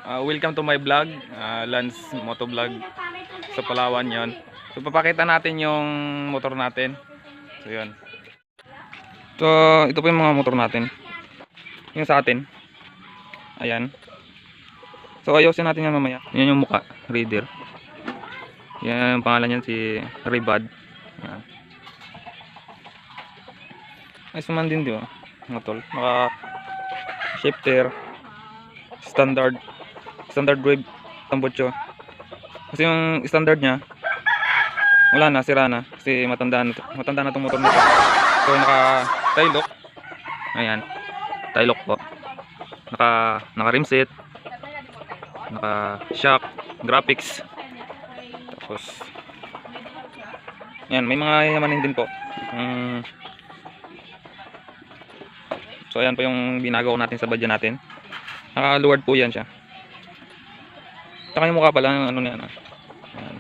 Welcome to my vlog, Lance Motovlog sa Palawan yon. So papakita natin yung motor natin. So yun. So ito po yung mga motor natin. Yung sa atin. Ayan. So ayusin natin yan mamaya. Yan yung muka, reader. Yan yung pangalan niyan si Ribad. Ayan. Ay suman din di ba? Mga tol. Naka shifter. Standard wave tambotso. Kasi yung standard niya wala na, sira na kasi matanda na itong motor nito. So naka tie lock. Ayan, tie lock po. Naka rim set, naka shock, graphics. Tapos yan, may mga yamanin din po. So ayan po yung binagaw natin sa badya natin. Naka luward po yan siya. Saka yung mukha pala, ano na yan. Ayan.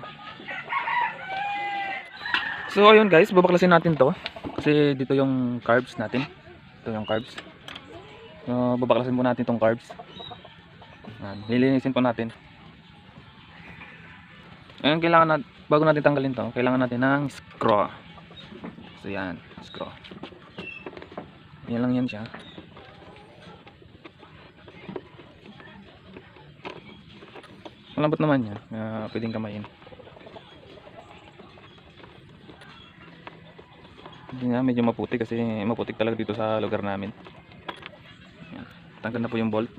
So ayun guys, babaklasin natin to. Kasi dito yung carbs natin. Ito yung carbs. So babaklasin po natin tong carbs. Ayan, lilinisin po natin. Ayan, kailangan bago natin tanggalin to, kailangan natin ng screw. So yan, screw. Yan lang yan siya. Malambot naman yan, pwedeng kamayin. Hindi nga, medyo maputik kasi maputik talaga dito sa lugar namin. Yan. Tanggal na po yung bolt.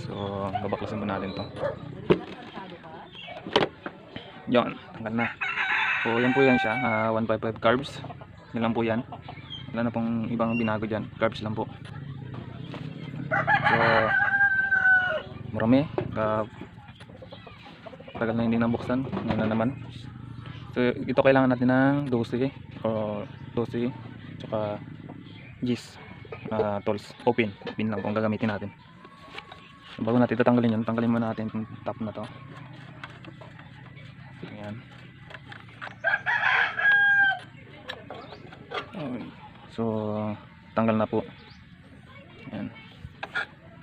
So babaklasin po natin to. Yan, tanggal na. So yan po yan siya, 155 carbs. Yan lang po yan. Wala na pong ibang binago dyan, carbs lang po. So marami, tagal na hindi nabuksan. Yan na naman. So ito kailangan natin ng 12 o 12 tsaka G's tools, open lang kung gagamitin natin. So, bago natin tatanggalin yun, tanggalin muna natin itong top na to. Ayan. So tanggal na po. Ayan.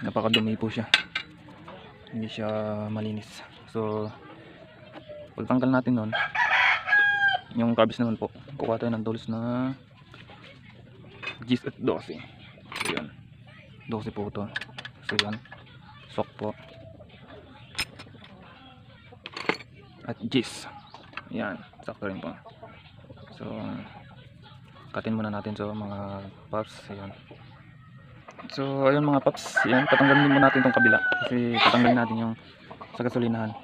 Napakadumi po siya, hindi siya malinis. So pag tanggal natin nun, yung carbs naman po, kukuha tayo ng tools na G's at 12. So yan, 12 po ito. So yan, sok po at G's. Yan, sakto rin po. So katin muna natin so mga paps. Ayan. So ayun mga paps, yan, tatanggalin din muna natin itong kabila kasi tatanggalin natin yung sa gasolinahan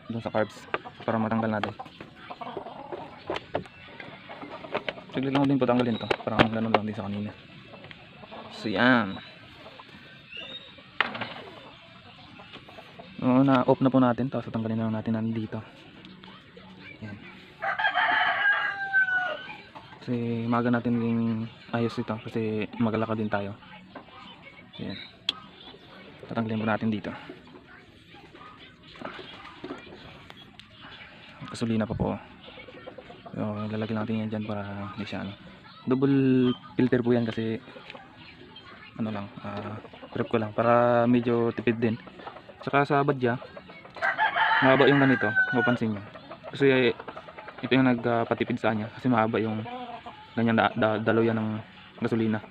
dun sa carbs para matanggal natin. Saglit lang din po tanggalin to, parang ganun lang din sa kanina. So yan, na off na po natin, tapos tatanggalin na natin nandito. Yan. Kasi maga natin din ayos ito kasi magalakad din tayo. So yan, tatanggalin po natin dito. Gasolina pa po. So lalagyan natin yan dyan para hindi siya double filter po yan kasi ano lang, prep ko lang para medyo tipid din. Saka sa badya mahaba yung ganito, mapansin nyo kasi ito yung nagpatipid sa kanya kasi mahaba yung ganyan dalo yan ng gasolina.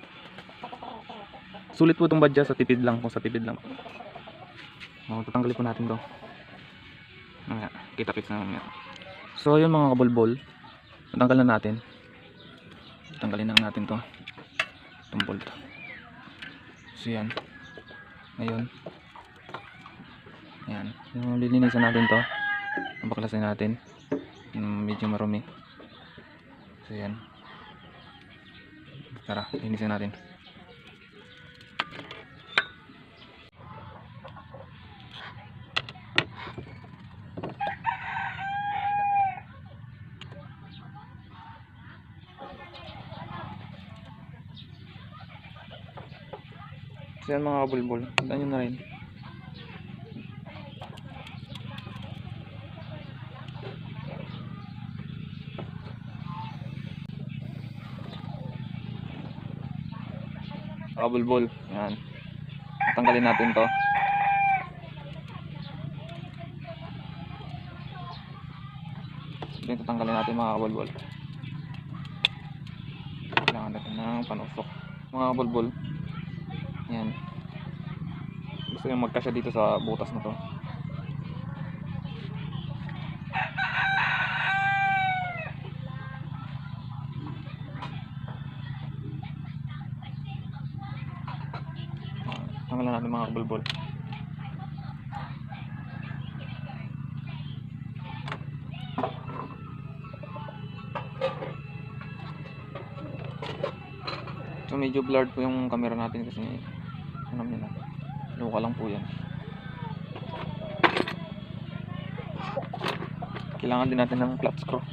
Sulit po itong badya sa tipid lang, kung sa tipid lang. Tatanggalin po natin to. Kita-kits na nga. So yun mga kabulbol, tatanggal na natin. Tanggalin na natin to, itong bolt. So yan, ngayon yan, yung lilinisan natin to, baklasin natin yung medyo marumi. So yan, tara linisin natin. So yan mga kabulbol, tandaan nyo na rin. Kabulbol, yan. Tanggalin natin to. ito tanggalin natin mga kabulbol. Kailangan natin ng panusok mga kabulbol. Yan, gusto yung magkasya dito sa butas na to. Tanggalan natin mga kabulbol. So medyo blurred po yung camera natin kasi alam niyo na, luka lang po yan. Kailangan din natin ng flat screw.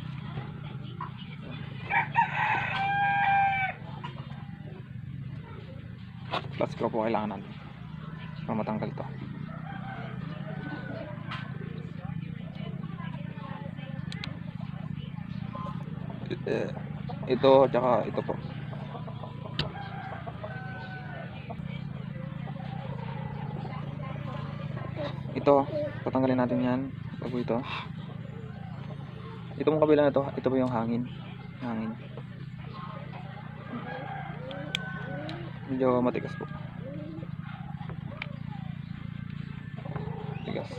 Flat screw po kailangan natin para matanggal to. Ito tsaka ito po. Ito, patanggalin natin yan. Ito po ito. Ito mong kabila na to, ito po yung hangin. Medyo matigas po. Tigas.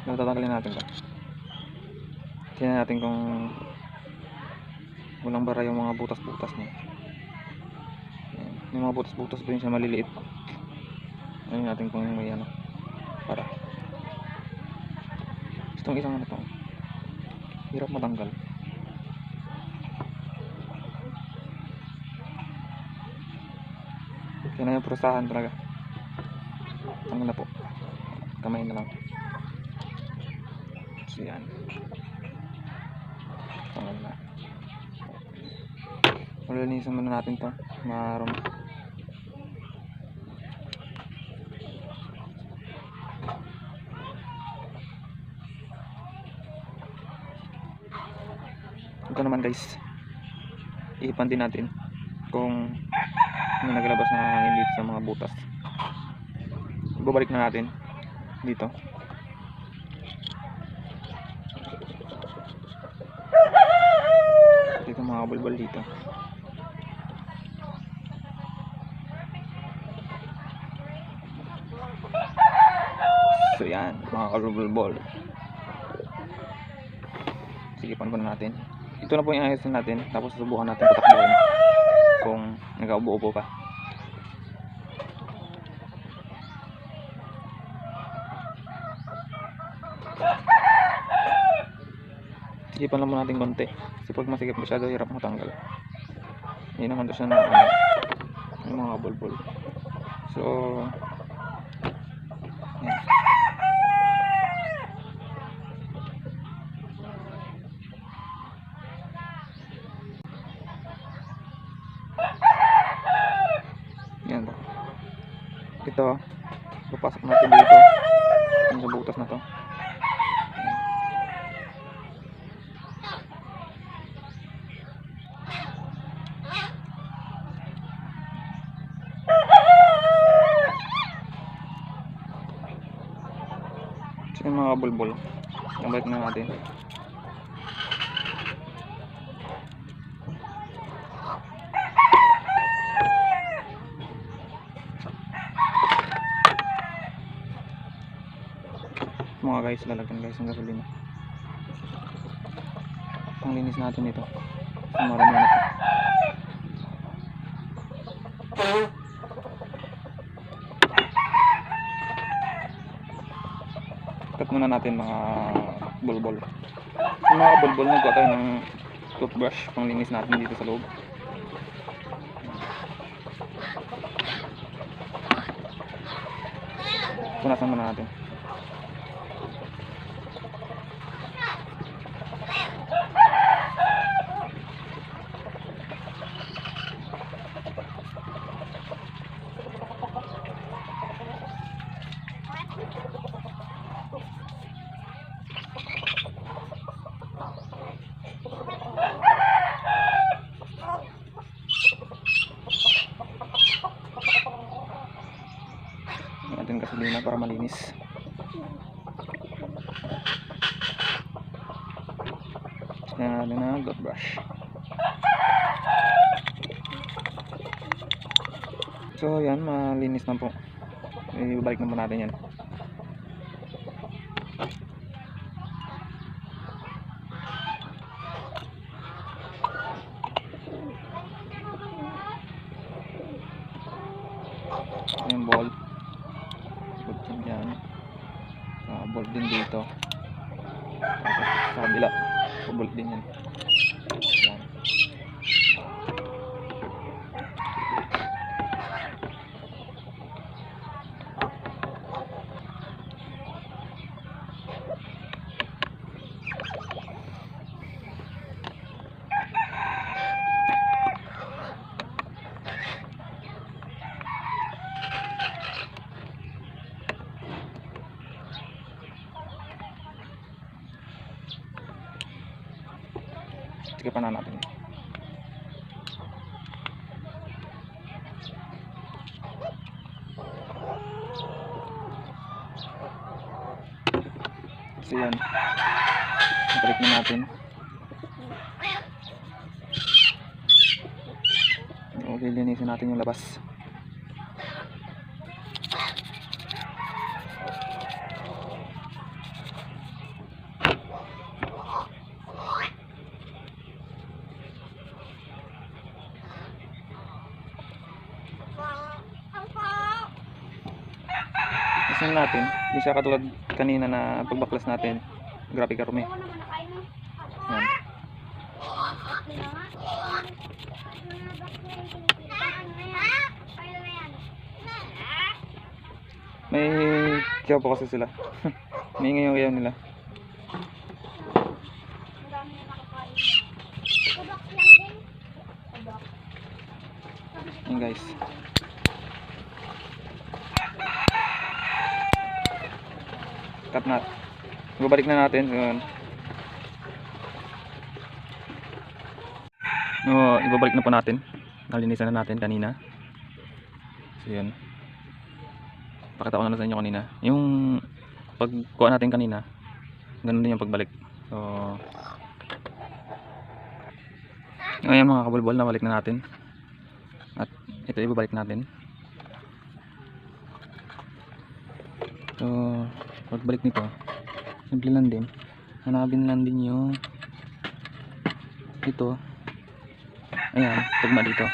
Tatanggalin natin to. Tingnan natin kung walang bara yung mga butas-butas niya. Yung mga butas-butas po yun siya maliliit. Ayun natin kung may ano para itong isang ano to hirap matanggal. Kaya na yung prusahan talaga. Tanggal na po, kamay na lang. So yan, tanggal na. Malinisan muna natin to maroon. Ito naman guys, ihipan din natin kung may naglabas na hangin dito sa mga butas. Ibabalik na natin dito. Dito mga bulbul dito. So yan mga bulbul. Sige, panupan natin. Ito na po yung ayos natin. Tapos susubukan natin patakbuhin kung nag-ubo-ubo pa. Sigipan lang muna natin konti. Kasi pag masigip masyado, hirap matanggal. Hindi naman to siya na yung mga bulbul. So yan. Yan po. Ito, papasok natin dito sa butas na to. So yung mga bulbul, balik na natin. Mga guys, lalagyan guys ng gasolina. Panglinis natin ito. Marami na ito. Cut muna natin mga bulbul. Yung mga bulbul, nagkuha tayo ng toothbrush panglinis natin dito sa loob. Punasan muna natin. Natin gasolina para malinis. Yan natin na dot brush. So yan, malinis na po. Ibabalik na po natin yan. Yung bolt. Bolt yan. Bolt din dito. Sa kabila. Bolt din yan. Yan. Tikipan na natin. So yan. Balik na natin. Okay, linisin natin yung labas. Kasi natin, hindi siya katulad kanina na pagbaklas natin. Grabe karumi. Yan. May kiyaw po kasi sila. May ngayon kiyaw nila. Yan guys. Cut nut. Ibabalik na natin. Ibabalik na po natin. Nalinisan na natin kanina. So yun. Pakita ko na sa inyo kanina. Yung pagkuha natin kanina, ganun din yung pagbalik. So ngayon mga kabulbol, nabalik na natin. At ito ibabalik natin. So pagbalik nito, simple lang din. Hanapin lang din yung ito. Ayan, tugma dito.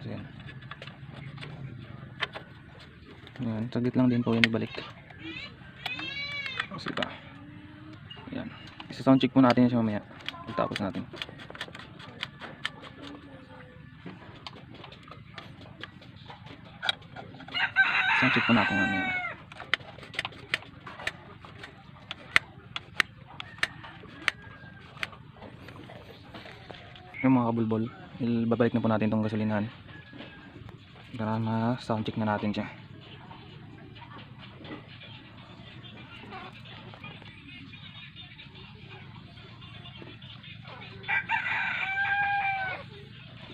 So, yan. Ayan, saglit lang din po yun ibalik. Kasi ba? Ayan. Isa-sound check po natin yun siya mamaya. Pagtapos natin. Sound check po natin mamaya. Yung mga kabulbol, babalik na po natin itong gasolinahan para ma-sound check na natin siya.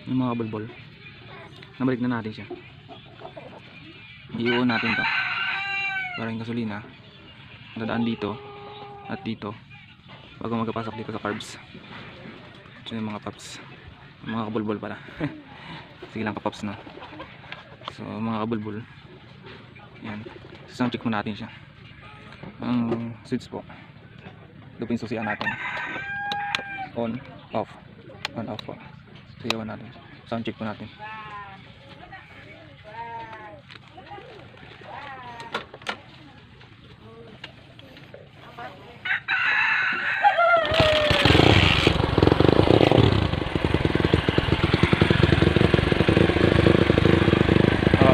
Yung mga kabulbol, nabalik na natin siya. I-on natin to para yung gasolina dadaan dito at dito bago magpasok dito sa carbs. So yung mga paps, mga kabulbol pala. Sige lang kapaps no. So mga kabulbol, yan, sound check mo natin siya. Ang switch po, ito po yung susian natin. On, off, on, off po. So iwan natin, sound check po natin.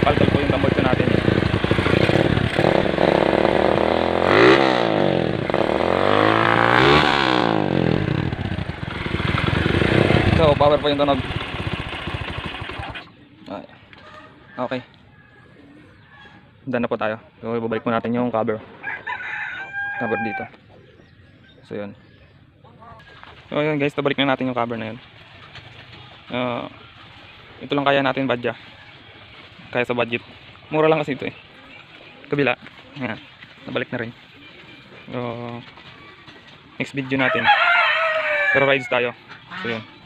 Kalkal po yung tambol ko natin. So power po yung tunog. Okay, done na po tayo. So ibabalik po natin yung cover dito. So yun. So yun guys, tabalik na natin yung cover na yun. Ito lang kaya natin badya. Kaya sa budget. Mura lang kasi ito eh. Kabila. Ayan. Nabalik na rin. So next video natin, Pero rides tayo. So yun.